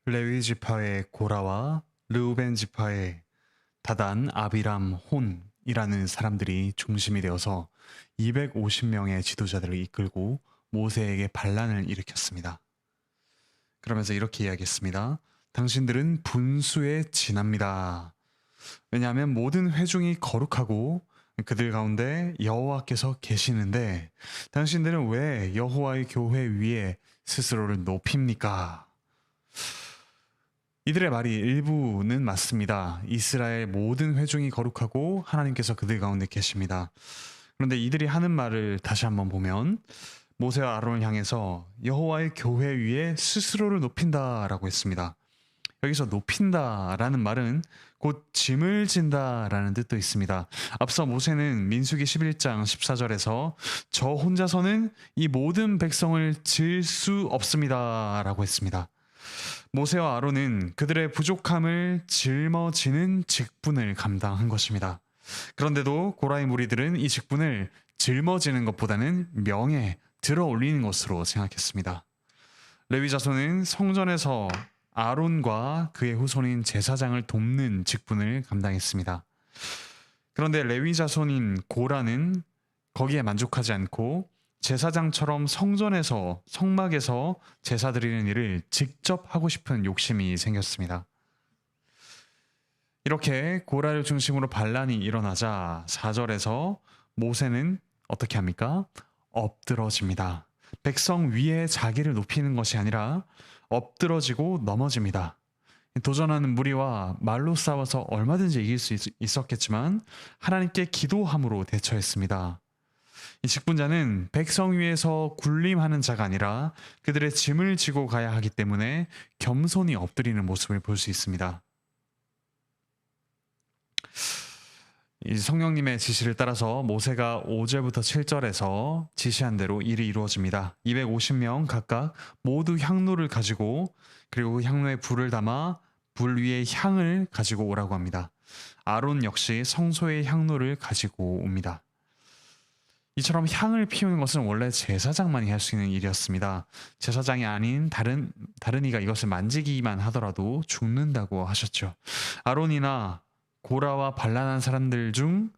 레위 지파의 고라와 르우벤 지파의 다단, 아비람, 혼이라는 사람들이 중심이 되어서 250명의 지도자들을 이끌고 모세에게 반란을 일으켰습니다. 그러면서 이렇게 이야기했습니다. 당신들은 분수에 지납니다. 왜냐하면 모든 회중이 거룩하고 그들 가운데 여호와께서 계시는데 당신들은 왜 여호와의 교회 위에 스스로를 높입니까? 이들의 말이 일부는 맞습니다. 이스라엘 모든 회중이 거룩하고 하나님께서 그들 가운데 계십니다. 그런데 이들이 하는 말을 다시 한번 보면 모세와 아론을 향해서 여호와의 교회 위에 스스로를 높인다라고 했습니다. 여기서 높인다라는 말은 곧 짐을 진다라는 뜻도 있습니다. 앞서 모세는 민수기 11장 14절에서 저 혼자서는 이 모든 백성을 질 수 없습니다라고 했습니다. 모세와 아론은 그들의 부족함을 짊어지는 직분을 감당한 것입니다. 그런데도 고라의 무리들은 이 직분을 짊어지는 것보다는 명예, 들어 올리는 것으로 생각했습니다. 레위 자손은 성전에서 아론과 그의 후손인 제사장을 돕는 직분을 감당했습니다. 그런데 레위 자손인 고라는 거기에 만족하지 않고 제사장처럼 성전에서 성막에서 제사 드리는 일을 직접 하고 싶은 욕심이 생겼습니다. 이렇게 고라를 중심으로 반란이 일어나자 4절에서 모세는 어떻게 합니까? 엎드러집니다. 백성 위에 자기를 높이는 것이 아니라 엎드러지고 넘어집니다. 도전하는 무리와 말로 싸워서 얼마든지 이길 수 있었겠지만 하나님께 기도함으로 대처했습니다. 이 직분자는 백성 위에서 군림하는 자가 아니라 그들의 짐을 지고 가야 하기 때문에 겸손히 엎드리는 모습을 볼 수 있습니다. 이 성령님의 지시를 따라서 모세가 5절부터 7절에서 지시한 대로 일이 이루어집니다. 250명 각각 모두 향로를 가지고 그리고 그 향로에 불을 담아 불 위에 향을 가지고 오라고 합니다. 아론 역시 성소의 향로를 가지고 옵니다. 이처럼 향을 피우는 것은 원래 제사장만이 할 수 있는 일이었습니다. 제사장이 아닌 다른 이가 이것을 만지기만 하더라도 죽는다고 하셨죠. 아론이나 고라와 반란한 사람들 중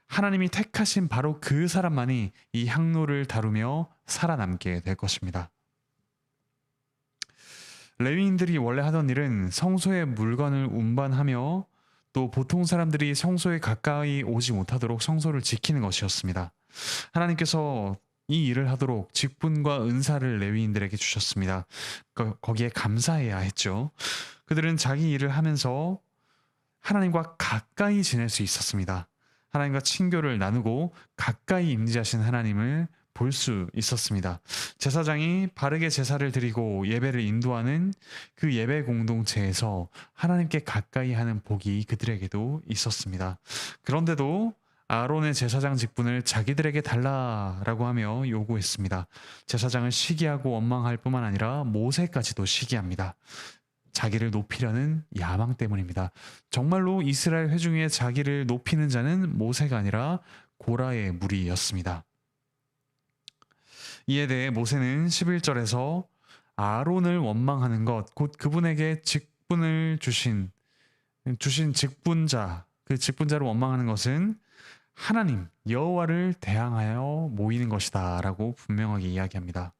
하나님이 택하신 바로 그 사람만이 이 향로를 다루며 살아남게 될 것입니다. 레위인들이 원래 하던 일은 성소의 물건을 운반하며 또 보통 사람들이 성소에 가까이 오지 못하도록 성소를 지키는 것이었습니다. 하나님께서 이 일을 하도록 직분과 은사를 레위인들에게 주셨습니다. 거기에 감사해야 했죠. 그들은 자기 일을 하면서 하나님과 가까이 지낼 수 있었습니다. 하나님과 친교를 나누고 가까이 임재하신 하나님을 볼 수 있었습니다. 제사장이 바르게 제사를 드리고 예배를 인도하는 그 예배 공동체에서 하나님께 가까이 하는 복이 그들에게도 있었습니다. 그런데도 아론의 제사장 직분을 자기들에게 달라라고 하며 요구했습니다. 제사장을 시기하고 원망할 뿐만 아니라 모세까지도 시기합니다. 자기를 높이려는 야망 때문입니다. 정말로 이스라엘 회중에 자기를 높이는 자는 모세가 아니라 고라의 무리였습니다. 이에 대해 모세는 11절에서 아론을 원망하는 것, 곧 그분에게 직분을 주신 직분자, 그 직분자를 원망하는 것은 하나님, 여호와를 대항하여 모이는 것이다 라고 분명하게 이야기합니다.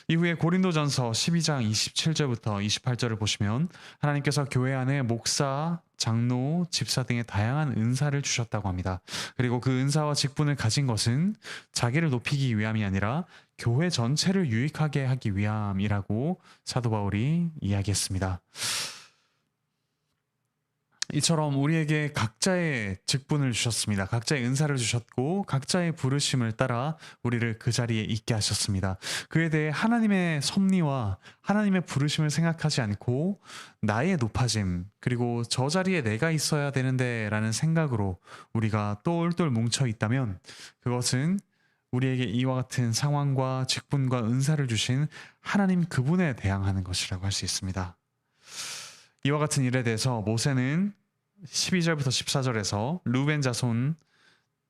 이후에 고린도전서 12장 27절부터 28절을 보시면 하나님께서 교회 안에 목사, 장로, 집사 등의 다양한 은사를 주셨다고 합니다. 그리고 그 은사와 직분을 가진 것은 자기를 높이기 위함이 아니라 교회 전체를 유익하게 하기 위함이라고 사도 바울이 이야기했습니다. 이처럼 우리에게 각자의 직분을 주셨습니다. 각자의 은사를 주셨고 각자의 부르심을 따라 우리를 그 자리에 있게 하셨습니다. 그에 대해 하나님의 섭리와 하나님의 부르심을 생각하지 않고 나의 높아짐 그리고 저 자리에 내가 있어야 되는데 라는 생각으로 우리가 똘똘 뭉쳐 있다면 그것은 우리에게 이와 같은 상황과 직분과 은사를 주신 하나님 그분에 대항하는 것이라고 할 수 있습니다. 이와 같은 일에 대해서 모세는 12절부터 14절에서 르우벤 자손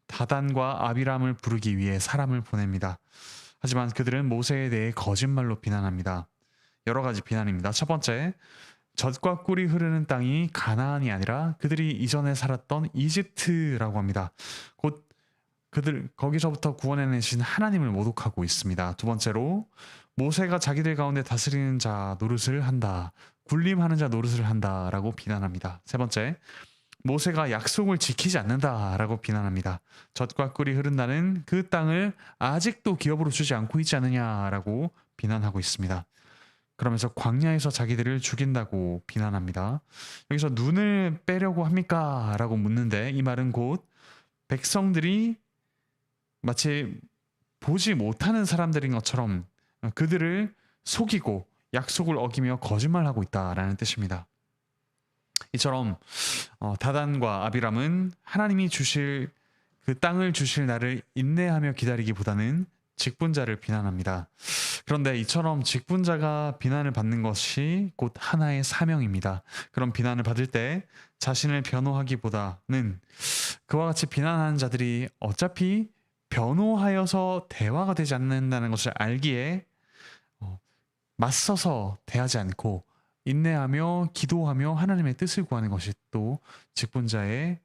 다단과 아비람을 부르기 위해 사람을 보냅니다. 하지만 그들은 모세에 대해 거짓말로 비난합니다. 여러 가지 비난입니다. 첫 번째, 젖과 꿀이 흐르는 땅이 가나안이 아니라 그들이 이전에 살았던 이집트라고 합니다. 곧 그들 거기서부터 구원해내신 하나님을 모독하고 있습니다. 두 번째로, 모세가 자기들 가운데 다스리는 자 노릇을 한다, 군림하는 자 노릇을 한다라고 비난합니다. 세 번째, 모세가 약속을 지키지 않는다라고 비난합니다. 젖과 꿀이 흐른다는 그 땅을 아직도 기업으로 주지 않고 있지 않느냐라고 비난하고 있습니다. 그러면서 광야에서 자기들을 죽인다고 비난합니다. 여기서 눈을 빼려고 합니까? 라고 묻는데, 이 말은 곧 백성들이 마치 보지 못하는 사람들인 것처럼 그들을 속이고 약속을 어기며 거짓말하고 있다라는 뜻입니다. 이처럼 다단과 아비람은 하나님이 주실 그 땅을 주실 날을 인내하며 기다리기보다는 직분자를 비난합니다. 그런데 이처럼 직분자가 비난을 받는 것이 곧 하나의 사명입니다. 그런 비난을 받을 때 자신을 변호하기보다는 그와 같이 비난하는 자들이 어차피 변호하여서 대화가 되지 않는다는 것을 알기에 맞서서 대하지 않고 인내하며 기도하며 하나님의 뜻을 구하는 것이 또 직분자의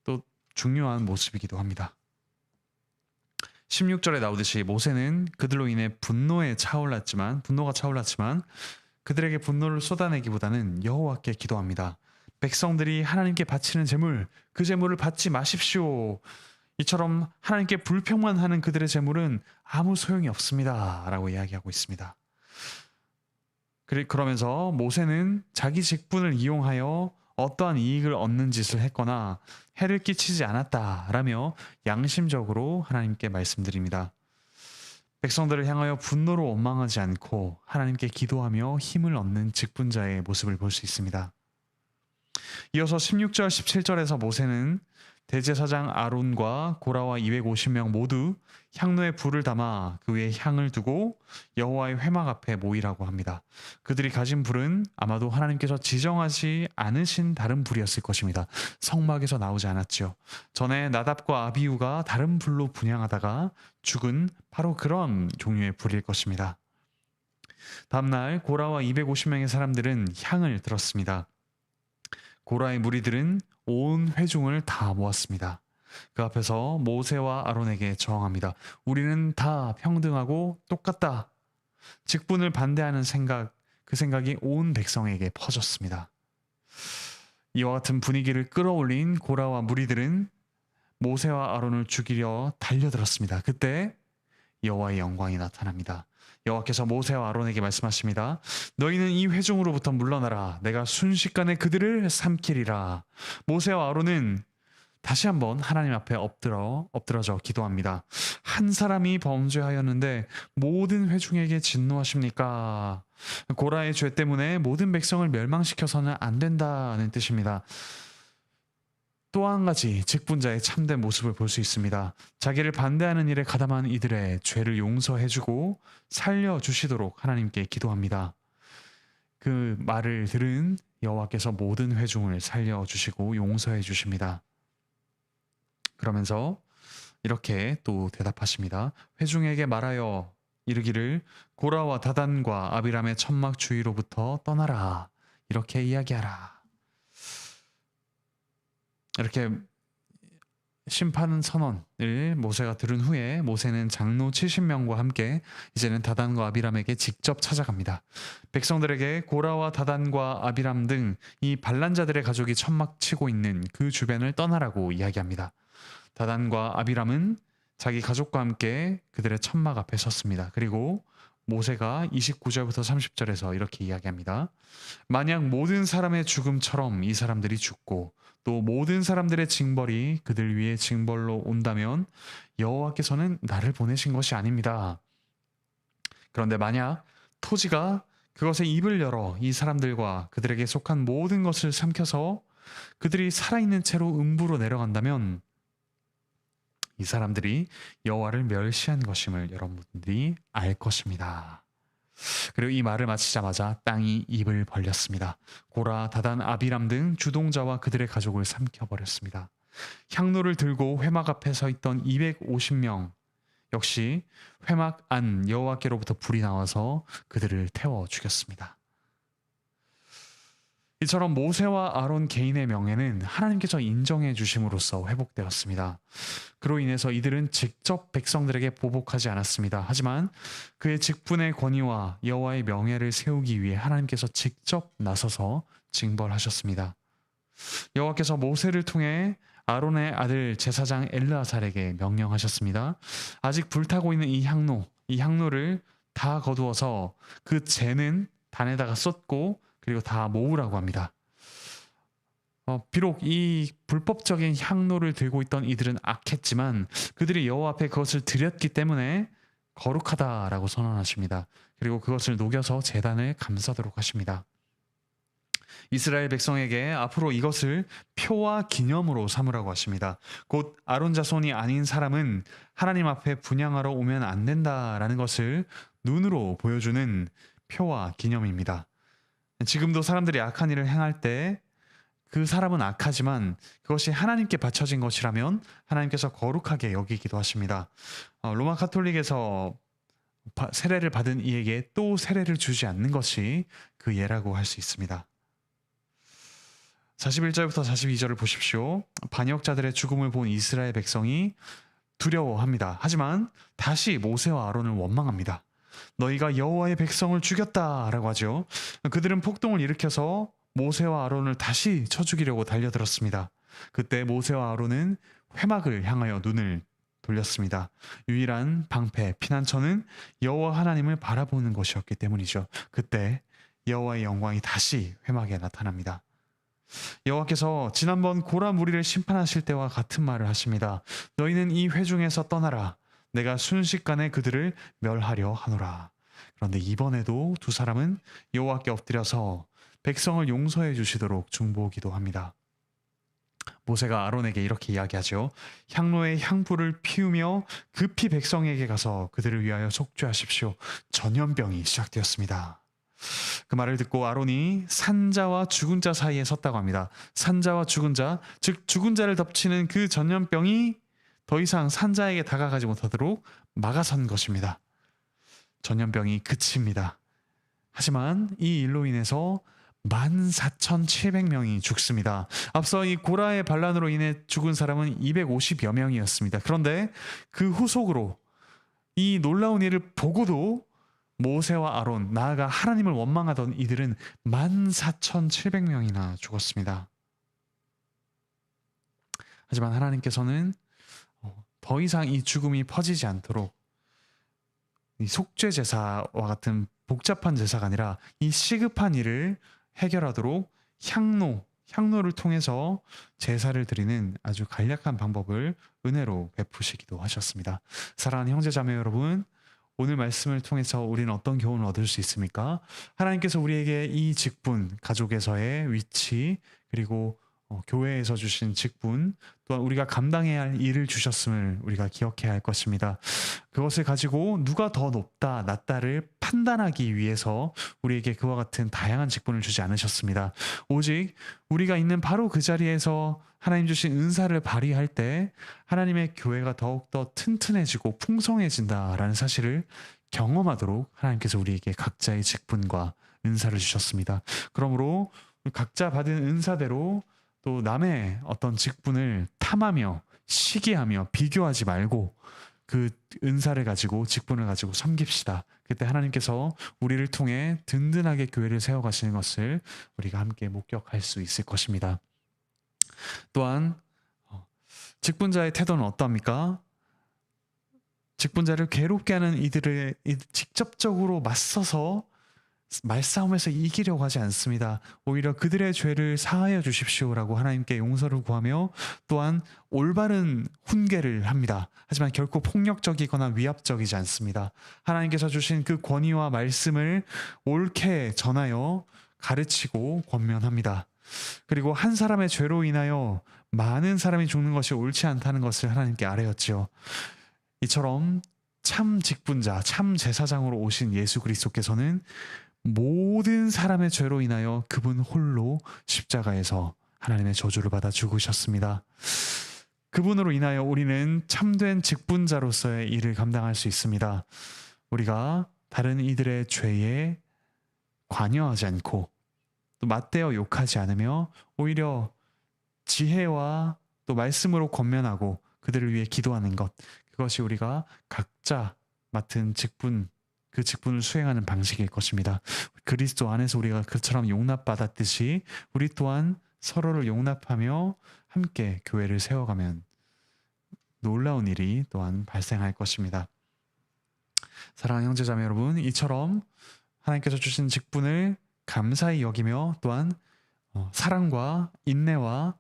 또 중요한 모습이기도 합니다. 16절에 나오듯이 모세는 그들로 인해 분노가 차올랐지만 그들에게 분노를 쏟아내기보다는 여호와께 기도합니다. 백성들이 하나님께 바치는 제물, 그 제물을 받지 마십시오. 이처럼 하나님께 불평만 하는 그들의 제물은 아무 소용이 없습니다. 라고 이야기하고 있습니다. 그러면서 모세는 자기 직분을 이용하여 어떠한 이익을 얻는 짓을 했거나 해를 끼치지 않았다라며 양심적으로 하나님께 말씀드립니다. 백성들을 향하여 분노로 원망하지 않고 하나님께 기도하며 힘을 얻는 직분자의 모습을 볼 수 있습니다. 이어서 16절, 17절에서 모세는 대제사장 아론과 고라와 250명 모두 향로에 불을 담아 그 위에 향을 두고 여호와의 회막 앞에 모이라고 합니다. 그들이 가진 불은 아마도 하나님께서 지정하지 않으신 다른 불이었을 것입니다. 성막에서 나오지 않았죠. 전에 나답과 아비후가 다른 불로 분향하다가 죽은 바로 그런 종류의 불일 것입니다. 다음날 고라와 250명의 사람들은 향을 들었습니다. 고라의 무리들은 온 회중을 다 모았습니다. 그 앞에서 모세와 아론에게 저항합니다. 우리는 다 평등하고 똑같다. 직분을 반대하는 그 생각이 온 백성에게 퍼졌습니다. 이와 같은 분위기를 끌어올린 고라와 무리들은 모세와 아론을 죽이려 달려들었습니다. 그때 여호와의 영광이 나타납니다. 여호와께서 모세와 아론에게 말씀하십니다. 너희는 이 회중으로부터 물러나라. 내가 순식간에 그들을 삼키리라. 모세와 아론은 다시 한번 하나님 앞에 엎드러져 기도합니다. 한 사람이 범죄하였는데 모든 회중에게 진노하십니까? 고라의 죄 때문에 모든 백성을 멸망시켜서는 안 된다는 뜻입니다. 또 한 가지 직분자의 참된 모습을 볼 수 있습니다. 자기를 반대하는 일에 가담한 이들의 죄를 용서해주고 살려주시도록 하나님께 기도합니다. 그 말을 들은 여호와께서 모든 회중을 살려주시고 용서해 주십니다. 그러면서 이렇게 또 대답하십니다. 회중에게 말하여 이르기를 고라와 다단과 아비람의 천막 주위로부터 떠나라. 이렇게 이야기하라. 이렇게 심판 선언을 모세가 들은 후에 모세는 장로 70명과 함께 이제는 다단과 아비람에게 직접 찾아갑니다. 백성들에게 고라와 다단과 아비람 등 이 반란자들의 가족이 천막 치고 있는 그 주변을 떠나라고 이야기합니다. 다단과 아비람은 자기 가족과 함께 그들의 천막 앞에 섰습니다. 그리고 모세가 29절부터 30절에서 이렇게 이야기합니다. 만약 모든 사람의 죽음처럼 이 사람들이 죽고 또 모든 사람들의 징벌이 그들 위에 징벌로 온다면 여호와께서는 나를 보내신 것이 아닙니다. 그런데 만약 토지가 그것의 입을 열어 이 사람들과 그들에게 속한 모든 것을 삼켜서 그들이 살아있는 채로 음부로 내려간다면 이 사람들이 여호와를 멸시한 것임을 여러분들이 알 것입니다. 그리고 이 말을 마치자마자 땅이 입을 벌렸습니다. 고라, 다단, 아비람 등 주동자와 그들의 가족을 삼켜버렸습니다. 향로를 들고 회막 앞에 서 있던 250명 역시 회막 안 여호와께로부터 불이 나와서 그들을 태워 죽였습니다. 이처럼 모세와 아론 개인의 명예는 하나님께서 인정해 주심으로써 회복되었습니다. 그로 인해서 이들은 직접 백성들에게 보복하지 않았습니다. 하지만 그의 직분의 권위와 여호와의 명예를 세우기 위해 하나님께서 직접 나서서 징벌하셨습니다. 여호와께서 모세를 통해 아론의 아들 제사장 엘르아살에게 명령하셨습니다. 아직 불타고 있는 이 향로를 다 거두어서 그 재는 단에다가 쏟고 그리고 다 모으라고 합니다. 비록 이 불법적인 향로를 들고 있던 이들은 악했지만 그들이 여호와 앞에 그것을 드렸기 때문에 거룩하다라고 선언하십니다. 그리고 그것을 녹여서 제단을 감싸도록 하십니다. 이스라엘 백성에게 앞으로 이것을 표와 기념으로 삼으라고 하십니다. 곧 아론 자손이 아닌 사람은 하나님 앞에 분향하러 오면 안 된다라는 것을 눈으로 보여주는 표와 기념입니다. 지금도 사람들이 악한 일을 행할 때 그 사람은 악하지만 그것이 하나님께 바쳐진 것이라면 하나님께서 거룩하게 여기기도 하십니다. 로마 카톨릭에서 세례를 받은 이에게 또 세례를 주지 않는 것이 그 예라고 할 수 있습니다. 41절부터 42절을 보십시오. 반역자들의 죽음을 본 이스라엘 백성이 두려워합니다. 하지만 다시 모세와 아론을 원망합니다. 너희가 여호와의 백성을 죽였다라고 하죠. 그들은 폭동을 일으켜서 모세와 아론을 다시 쳐 죽이려고 달려들었습니다. 그때 모세와 아론은 회막을 향하여 눈을 돌렸습니다. 유일한 방패, 피난처는 여호와 하나님을 바라보는 것이었기 때문이죠. 그때 여호와의 영광이 다시 회막에 나타납니다. 여호와께서 지난번 고라 무리를 심판하실 때와 같은 말을 하십니다. 너희는 이 회중에서 떠나라. 내가 순식간에 그들을 멸하려 하노라. 그런데 이번에도 두 사람은 여호와께 엎드려서 백성을 용서해 주시도록 중보기도 합니다. 모세가 아론에게 이렇게 이야기하죠. 향로의 향불을 피우며 급히 백성에게 가서 그들을 위하여 속죄하십시오. 전염병이 시작되었습니다. 그 말을 듣고 아론이 산자와 죽은 자 사이에 섰다고 합니다. 산자와 죽은 자, 즉 죽은 자를 덮치는 그 전염병이 더 이상 산자에게 다가가지 못하도록 막아선 것입니다. 전염병이 그칩니다. 하지만 이 일로 인해서 14,700명이 죽습니다. 앞서 이 고라의 반란으로 인해 죽은 사람은 250여 명이었습니다. 그런데 그 후속으로 이 놀라운 일을 보고도 모세와 아론, 나아가 하나님을 원망하던 이들은 14,700명이나 죽었습니다. 하지만 하나님께서는 더 이상 이 죽음이 퍼지지 않도록 이 속죄 제사와 같은 복잡한 제사가 아니라 이 시급한 일을 해결하도록 향로를 통해서 제사를 드리는 아주 간략한 방법을 은혜로 베푸시기도 하셨습니다. 사랑하는 형제자매 여러분, 오늘 말씀을 통해서 우리는 어떤 교훈을 얻을 수 있습니까? 하나님께서 우리에게 이 직분, 가족에서의 위치, 그리고 교회에서 주신 직분, 또한 우리가 감당해야 할 일을 주셨음을 우리가 기억해야 할 것입니다. 그것을 가지고 누가 더 높다, 낮다를 판단하기 위해서 우리에게 그와 같은 다양한 직분을 주지 않으셨습니다. 오직 우리가 있는 바로 그 자리에서 하나님 주신 은사를 발휘할 때 하나님의 교회가 더욱더 튼튼해지고 풍성해진다라는 사실을 경험하도록 하나님께서 우리에게 각자의 직분과 은사를 주셨습니다. 그러므로 각자 받은 은사대로 또 남의 어떤 직분을 탐하며 시기하며 비교하지 말고 그 은사를 가지고 직분을 가지고 섬깁시다. 그때 하나님께서 우리를 통해 든든하게 교회를 세워가시는 것을 우리가 함께 목격할 수 있을 것입니다. 또한 직분자의 태도는 어떠합니까? 직분자를 괴롭게 하는 이들을 직접적으로 맞서서 말싸움에서 이기려고 하지 않습니다. 오히려 그들의 죄를 사하여 주십시오라고 하나님께 용서를 구하며 또한 올바른 훈계를 합니다. 하지만 결코 폭력적이거나 위압적이지 않습니다. 하나님께서 주신 그 권위와 말씀을 옳게 전하여 가르치고 권면합니다. 그리고 한 사람의 죄로 인하여 많은 사람이 죽는 것이 옳지 않다는 것을 하나님께 아뢰었지요. 이처럼 참 직분자, 참 제사장으로 오신 예수 그리스도께서는 모든 사람의 죄로 인하여 그분 홀로 십자가에서 하나님의 저주를 받아 죽으셨습니다. 그분으로 인하여 우리는 참된 직분자로서의 일을 감당할 수 있습니다. 우리가 다른 이들의 죄에 관여하지 않고 또 맞대어 욕하지 않으며 오히려 지혜와 또 말씀으로 권면하고 그들을 위해 기도하는 것, 그것이 우리가 각자 맡은 직분, 그 직분을 수행하는 방식일 것입니다. 그리스도 안에서 우리가 그처럼 용납받았듯이 우리 또한 서로를 용납하며 함께 교회를 세워가면 놀라운 일이 또한 발생할 것입니다. 사랑하는 형제자매 여러분, 이처럼 하나님께서 주신 직분을 감사히 여기며 또한 사랑과 인내와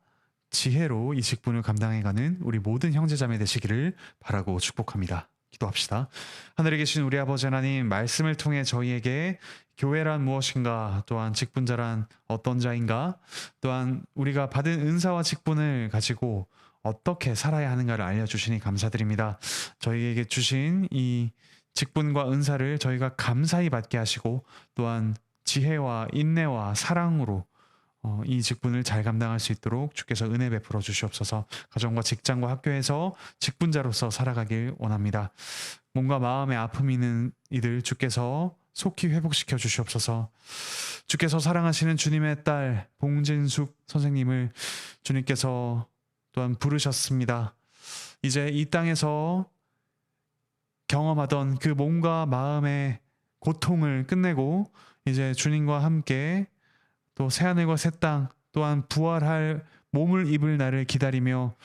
지혜로 이 직분을 감당해가는 우리 모든 형제자매 되시기를 바라고 축복합니다. 기도합시다. 하늘에 계신 우리 아버지 하나님, 말씀을 통해 저희에게 교회란 무엇인가, 또한 직분자란 어떤 자인가, 또한 우리가 받은 은사와 직분을 가지고 어떻게 살아야 하는가를 알려주시니 감사드립니다. 저희에게 주신 이 직분과 은사를 저희가 감사히 받게 하시고 또한 지혜와 인내와 사랑으로 이 직분을 잘 감당할 수 있도록 주께서 은혜 베풀어 주시옵소서. 가정과 직장과 학교에서 직분자로서 살아가길 원합니다. 몸과 마음의 아픔이 있는 이들 주께서 속히 회복시켜 주시옵소서. 주께서 사랑하시는 주님의 딸 봉진숙 선생님을 주님께서 또한 부르셨습니다. 이제 이 땅에서 경험하던 그 몸과 마음의 고통을 끝내고 이제 주님과 함께 또 새하늘과 새 땅 또한 부활할 몸을 입을 날을 기다리며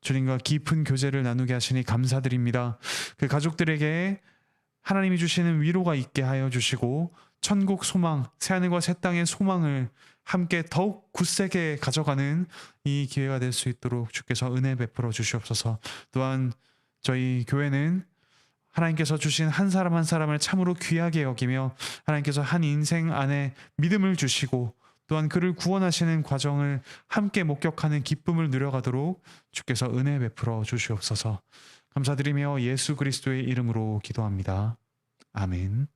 주님과 깊은 교제를 나누게 하시니 감사드립니다. 그 가족들에게 하나님이 주시는 위로가 있게 하여 주시고 천국 소망, 새하늘과 새 땅의 소망을 함께 더욱 굳세게 가져가는 이 기회가 될 수 있도록 주께서 은혜 베풀어 주시옵소서. 또한 저희 교회는 하나님께서 주신 한 사람 한 사람을 참으로 귀하게 여기며 하나님께서 한 인생 안에 믿음을 주시고 또한 그를 구원하시는 과정을 함께 목격하는 기쁨을 누려가도록 주께서 은혜 베풀어 주시옵소서. 감사드리며 예수 그리스도의 이름으로 기도합니다. 아멘.